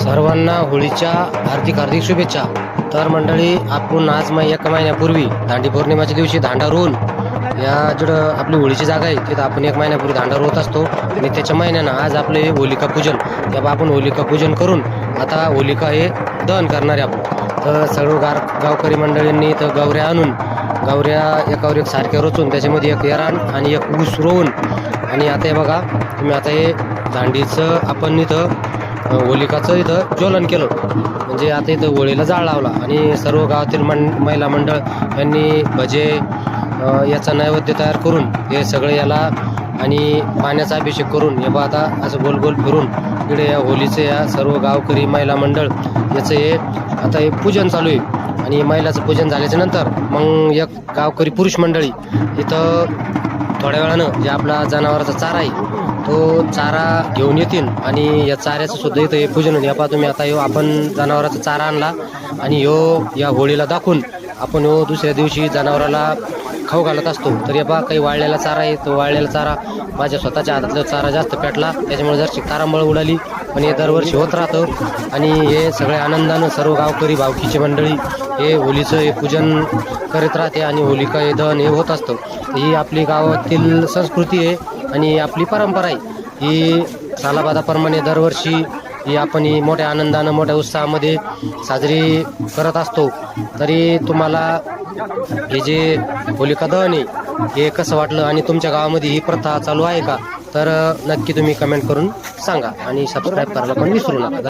सर्वांना होळीच्या हार्दिक हार्दिक शुभेच्छा। तर मंडळी, आपण आज एका महिन्यापूर्वी दांडी पौर्णिमेच्या दिवशी धांडा रोवून या जिथं आपली होळीची जागा आहे तिथं आपण एक महिन्यापूर्वी धांडा रोवत असतो आणि त्याच्या महिन्यानं आज आपले होलिका पूजन, तेव्हा आपण होलिका पूजन करून आता होलिका हे दहन करणार आहे आपण। तर सर्व गावकरी मंडळींनी तर गवऱ्या आणून गवऱ्या एकावर एक सारख्या रचून त्याच्यामध्ये एक एरान आणि एक ऊस रोवून आणि आता हे बघा तुम्ही, आता हे दांडीचं आपण इथं होलिकाचं इथं ज्वलन केलं, म्हणजे आता इथं होळीला जाळ लावला आणि सर्व गावातील महिला मंडळ यांनी भजे याचा नैवेद्य तयार करून हे सगळे याला आणि पाण्याचा अभिषेक करून हे बा आता असं गोल गोल फिरून इकडे या होलीचे या सर्व गावकरी महिला मंडळ याचं हे आता हे पूजन चालू आहे। आणि महिलाचं पूजन झाल्याच्या नंतर मग एक गावकरी पुरुष मंडळी इथं थोड्या वेळानं जे आपला जनावराचा चारा आहे तो चारा घेऊन येतील आणि या चाऱ्याचं सुद्धा इथं हे पूजन होईल। या तुम्ही आता आपण जनावराचा चारा आणला आणि या होळीला दाखवून आपण दुसऱ्या दिवशी जनावराला खाऊ घालत असतो। तर या काही वाळलेला चारा आहे, तो वाळलेला चारा माझ्या स्वतःच्या हातातला चारा जास्त पेटला त्याच्यामुळे जरशी तारांबळ उडाली, पण हे दरवर्षी होत राहतं आणि हे सगळ्या आनंदानं सर्व गावकरी भावकीची मंडळी हे होलीचं हे पूजन करीत राहते आणि होलिका हे दहन हे होत असतं। ही आपली गावातील संस्कृती आहे आणि आपली परंपरा आहे। ही सालाबादाप्रमाणे दरवर्षी ही आपण ही मोठ्या आनंदानं मोठ्या उत्साहामध्ये साजरी करत असतो। तरी तुम्हाला हे जे होलिका दहन आहे हे कसं वाटलं आणि तुमच्या गावामध्ये ही प्रथा चालू आहे का, तर नक्की तुम्ही कमेंट करून सांगा आणि सबस्क्राईब करायला पण विसरू नका।